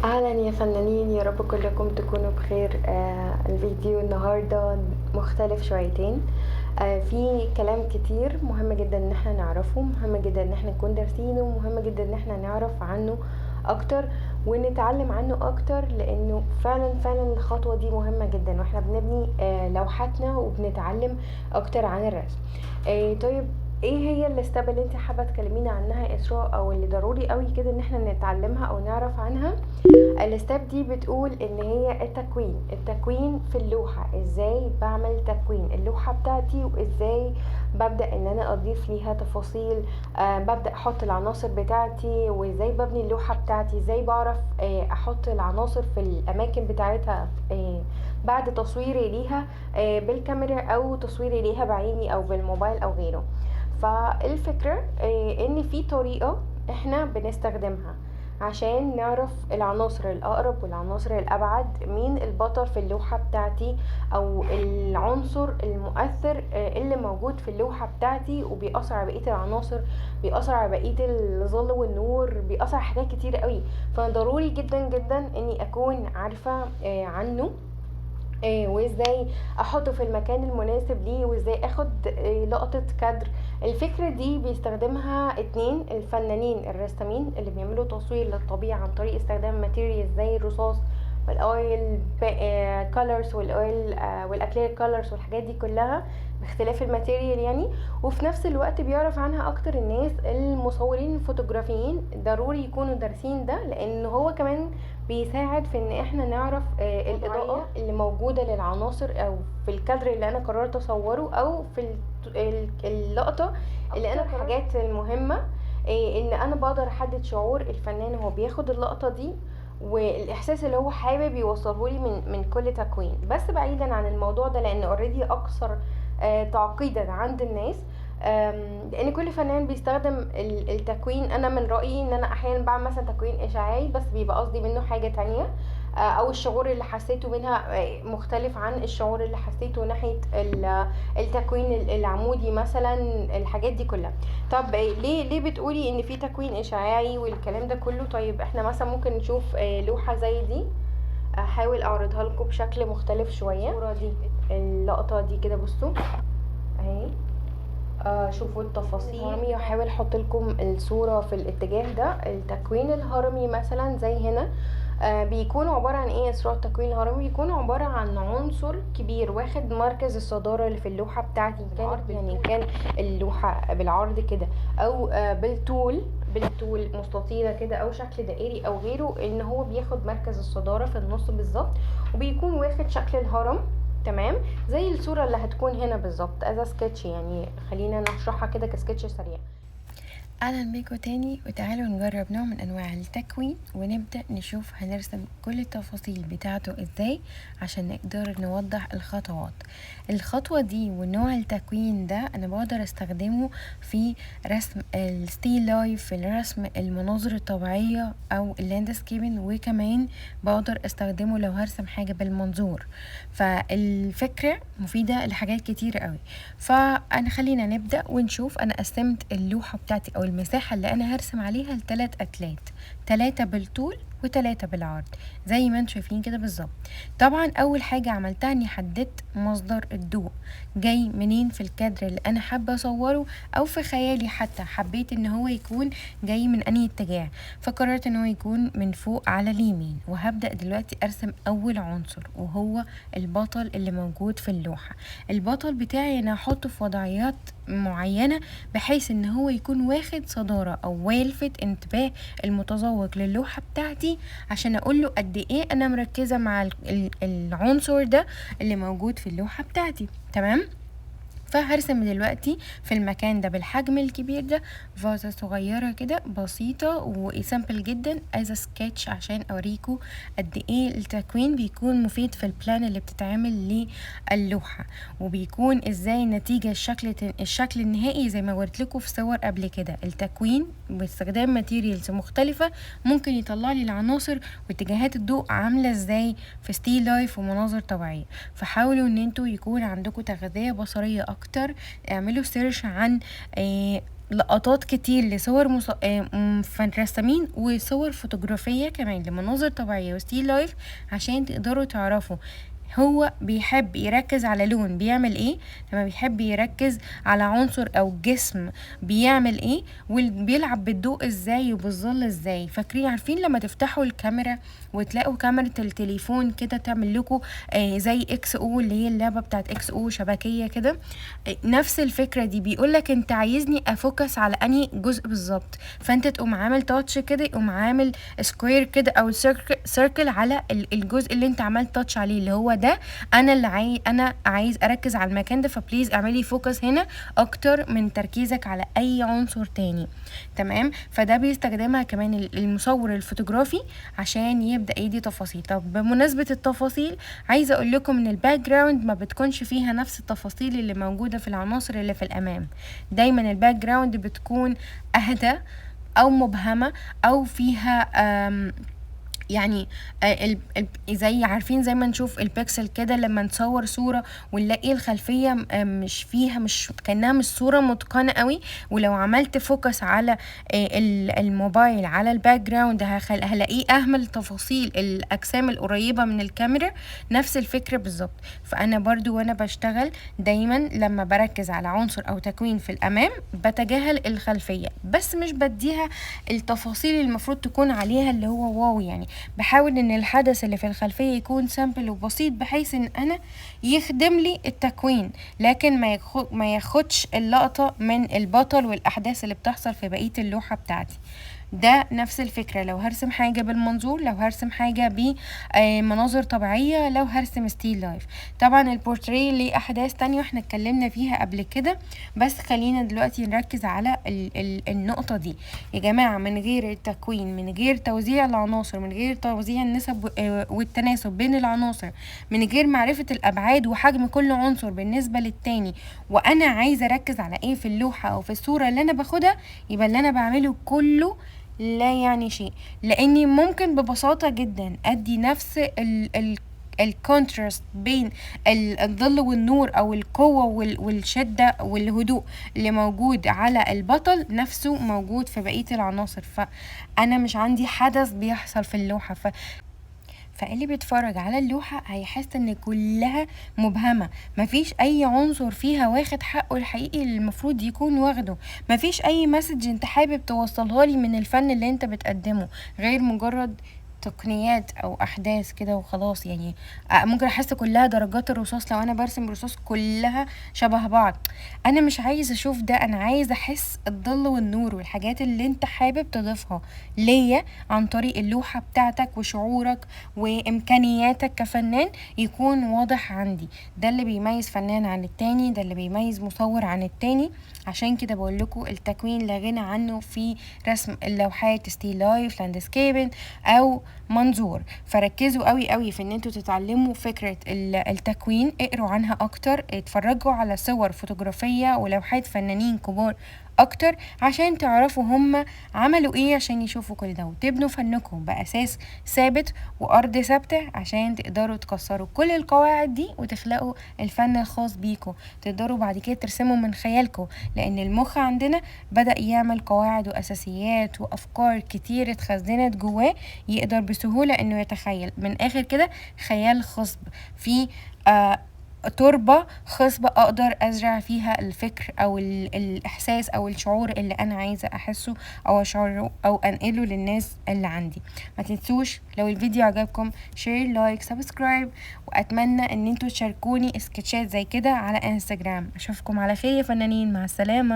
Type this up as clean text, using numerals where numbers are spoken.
اهلا يا فنانين، يا رب كلكم تكونوا بخير. الفيديو النهارده مختلف شويتين. في كلام كتير مهم جدا ان احنا نعرفه، مهم جدا ان احنا نكون دارسينه، مهم جدا ان احنا نعرف عنه اكتر ونتعلم عنه اكتر، لانه فعلا الخطوه دي مهمه جدا واحنا بنبني لوحاتنا وبنتعلم اكتر عن الرسم. طيب، ايه هي الاستاب اللي انت حابه تكلمينا عنها يا اسراء، او اللي ضروري قوي كده ان احنا نتعلمها او نعرف عنها؟ الستاب دي بتقول ان هي التكوين في اللوحة. ازاي بعمل تكوين اللوحة بتاعتي، وازاي ببدأ ان انا اضيف ليها تفاصيل، ببدأ احط العناصر بتاعتي، وازاي ببني اللوحة بتاعتي، ازاي بعرف احط العناصر في الاماكن بتاعتها بعد تصويري ليها بالكاميرا، او تصويري ليها بعيني او بالموبايل او غيره. فالفكرة ان في طريقة احنا بنستخدمها عشان نعرف العناصر الأقرب والعناصر الأبعد، مين البطل في اللوحة بتاعتي، أو العنصر المؤثر اللي موجود في اللوحة بتاعتي وبيأثر على بقية العناصر، بيأثر على بقية الظل والنور، بيأثر على حاجات كتير قوي. فضروري جدا اني اكون عارفة عنه، وازاي احطه في المكان المناسب ليه، وازاي اخد لقطة كادر. الفكرة دي بيستخدمها اتنين الفنانين الرسامين اللي بيعملوا تصوير للطبيعة عن طريق استخدام ماتيريال زي الرصاص والاويل كولرز والاويل والاكلير كولرز والحاجات دي كلها، باختلاف الماتيريال يعني. وفي نفس الوقت بيعرف عنها اكتر الناس المصورين الفوتوغرافيين، ضروري يكونوا دارسين ده، لان هو كمان بيساعد في ان احنا نعرف الاضاءة اللي موجودة للعناصر، او في الكادر اللي انا قررت اصوره، او في اللقطة اللي انا الحاجات المهمة، ان انا بقدر احدد شعور الفنان وهو بياخد اللقطة دي، والاحساس اللي هو حابب يوصله لي من كل تكوين. بس بعيدا عن الموضوع ده، لان اوريدي اكثر تعقيدا عند الناس، لان كل فنان بيستخدم التكوين. انا من رأيي ان انا احيانا بعمل مثلا تكوين اشعاعي، بس بيبقى قصدي منه حاجة تانية، او الشعور اللي حسيته منها مختلف عن الشعور اللي حسيته ناحية التكوين العمودي مثلا، الحاجات دي كلها. طب ليه بتقولي ان في تكوين اشعاعي والكلام ده كله؟ طيب احنا مثلا ممكن نشوف لوحة زي دي، احاول اعرضها لكم بشكل مختلف شوية. الصورة دي، اللقطة دي كده، بصوا اهي. شوفوا التفاصيل الهرمي، هحاول احط لكم الصورة في الاتجاه ده. التكوين الهرمي مثلا زي هنا بيكون عبارة عن ايه؟ اسراء التكوين الهرمي بيكون عبارة عن عنصر كبير واخد مركز الصدارة اللي في اللوحة بتاعتي، كانت يعني كان اللوحة بالعرض كده، او بالطول مستطيلة كده، او شكل دائري او غيره، ان هو بياخد مركز الصدارة في النص بالظبط، وبيكون واخد شكل الهرم. تمام، زي الصورة اللي هتكون هنا بالظبط از سكتش. يعني خلينا نشرحها كده كسكتش سريع. اهلا بيكم تاني، وتعالوا نجرب نوع من انواع التكوين ونبدأ نشوف هنرسم كل التفاصيل بتاعته ازاي عشان نقدر نوضح الخطوات. الخطوة دي ونوع التكوين ده انا بقدر استخدمه في رسم الستيل لايف، في رسم المناظر الطبيعية او اللاندسكيبين، وكمان بقدر استخدمه لو هرسم حاجة بالمنظور. فالفكرة مفيدة لحاجات كتير قوي. فانا خلينا نبدأ ونشوف. انا قسمت اللوحة بتاعتي او المساحة اللي انا هرسم عليها ل3 اتلات، 3 بالطول و3 بالعرض زي ما انتم شايفين كده بالظبط. طبعا اول حاجة عملتها اني حددت مصدر الضوء جاي منين في الكادر اللي انا حابة اصوره، او في خيالي حتى حبيت ان هو يكون جاي من انهي اتجاه، فقررت ان هو يكون من فوق على اليمين. وهبدأ دلوقتي ارسم اول عنصر، وهو البطل اللي موجود في اللوحة. البطل بتاعي انا هحطه في وضعيات معينة بحيث ان هو يكون واخد صدارة او والفت انتباه المتذوق للوحة بتاعتي، عشان اقوله قد ايه انا مركزة مع العنصر ده اللي موجود في اللوحة بتاعتي. تمام، فهرسم دلوقتي في المكان ده بالحجم الكبير ده فازة صغيرة كده بسيطة وسامبل جدا از سكتش، عشان اوريكم قد ايه التكوين بيكون مفيد في البلان اللي بتتعمل للوحة، وبيكون ازاي النتيجة الشكل النهائي زي ما وريت لكم في صور قبل كده. التكوين باستخدام ماتيريالز مختلفة ممكن يطلع لي العناصر واتجاهات الضوء عاملة ازاي في ستيل لايف ومناظر طبيعية. فحاولوا ان انتوا يكون عندكم تغذية بصرية اكتر، اعملوا سيرش عن لقطات كتير لصور رسامين وصور فوتوغرافية كمان لمناظر طبيعية وستيل لايف، عشان تقدروا تعرفوا هو بيحب يركز على لون بيعمل ايه، لما بيحب يركز على عنصر او جسم بيعمل ايه، وبيلعب بالضوء ازاي وبالظل ازاي. فاكرين عارفين لما تفتحوا الكاميرا وتلاقوا كاميرا التليفون كده تعمل لكم زي اكس او، اللي هي اللعبة بتاعت اكس او شبكية كده، نفس الفكرة دي. بيقولك انت عايزني افوكس على انهي جزء بالظبط، فانت تقوم عامل تاتش كده، يقوم عامل سكوير كده او سيركل على الجزء اللي انت عملت تاتش عليه، اللي هو ده انا اللي انا عايز اركز على المكان ده، فبليز اعملي فوكس هنا اكتر من تركيزك على اي عنصر تاني. تمام. فده بيستخدمها كمان المصور الفوتوغرافي عشان يبدا يدي تفاصيل. طب بمناسبه التفاصيل، عايزه اقول لكم ان الباك جراوند ما بتكونش فيها نفس التفاصيل اللي موجوده في العناصر اللي في الامام. دايما الباك جراوند بتكون اهدى او مبهمه او فيها يعني زي عارفين زي ما نشوف البيكسل كده لما نصور صورة ونلاقي الخلفية مش فيها، مش كأنها مش صورة متقنة قوي، ولو عملت فوكس على الموبايل على الباك جراوند هلاقيه اهمل تفاصيل الاجسام القريبة من الكاميرا. نفس الفكرة بالظبط. فانا برضو وانا بشتغل دايما لما بركز على عنصر او تكوين في الامام بتجاهل الخلفية، بس مش بديها التفاصيل اللي المفروض تكون عليها اللي هو واو. يعني بحاول ان الحدث اللي في الخلفية يكون سامبل وبسيط بحيث ان انا يخدم لي التكوين، لكن ما ياخدش اللقطة من البطل والاحداث اللي بتحصل في بقية اللوحة بتاعتي. ده نفس الفكرة لو هرسم حاجة بالمنظور، لو هرسم حاجة بمناظر طبيعية، لو هرسم ستيل لايف. طبعا البورتريه ليه احداث تانية واحنا اتكلمنا فيها قبل كده، بس خلينا دلوقتي نركز على النقطة دي يا جماعة. من غير التكوين، من غير توزيع العناصر، من غير توزيع النسب والتناسب بين العناصر، من غير معرفة الابعاد وحجم كل عنصر بالنسبة للتاني، وانا عايزة اركز على ايه في اللوحة او في الصورة اللي انا باخدها، يبقى اللي انا بعمله كله لا يعني شيء. لاني ممكن ببساطة جدا ادي نفس الكونتراست بين الظل والنور او القوة والشدة والهدوء اللي موجود على البطل نفسه موجود في بقية العناصر. فانا مش عندي حدث بيحصل في اللوحة، فاللي بيتفرج على اللوحة هيحس ان كلها مبهمة، مفيش اي عنصر فيها واخد حقه الحقيقي اللي المفروض يكون واخده، مفيش اي مسج انت حابب توصلها لي من الفن اللي انت بتقدمه، غير مجرد تقنيات او احداث كده وخلاص. يعني ممكن احس كلها درجات الرصاص لو انا برسم رصاص كلها شبه بعض. انا مش عايزه اشوف ده، انا عايزه احس الظل والنور والحاجات اللي انت حابب تضيفها ليا عن طريق اللوحه بتاعتك، وشعورك وامكانياتك كفنان يكون واضح عندي. ده اللي بيميز فنان عن التاني، ده اللي بيميز مصور عن التاني. عشان كده بقول لكم التكوين لا غنى عنه في رسم اللوحات ستيل لايف، لاندسكيبن او منظور. فركزوا قوي قوي في ان انتوا تتعلموا فكرة التكوين، اقروا عنها اكتر، اتفرجوا على صور فوتوغرافية ولوحات فنانين كبار اكتر عشان تعرفوا هم عملوا ايه عشان يشوفوا كل ده، وتبنوا فنكم باساس ثابت وارض ثابتة عشان تقدروا تكسروا كل القواعد دي وتخلقوا الفن الخاص بيكم. تقدروا بعد كده ترسموا من خيالكم، لان المخ عندنا بدأ يعمل قواعد واساسيات وافكار كتير اتخزنت جواه، يقدر بسهولة انه يتخيل من اخر كده خيال خصب في تربة خصبة اقدر ازرع فيها الفكر او الاحساس او الشعور اللي انا عايزة احسه او اشعره او انقله للناس اللي عندي. ما تنسوش لو الفيديو عجبكم شير، لايك، سبسكرايب، واتمنى ان انتوا تشاركوني سكتشات زي كده على انستجرام. اشوفكم على خير يا فنانين، مع السلامة.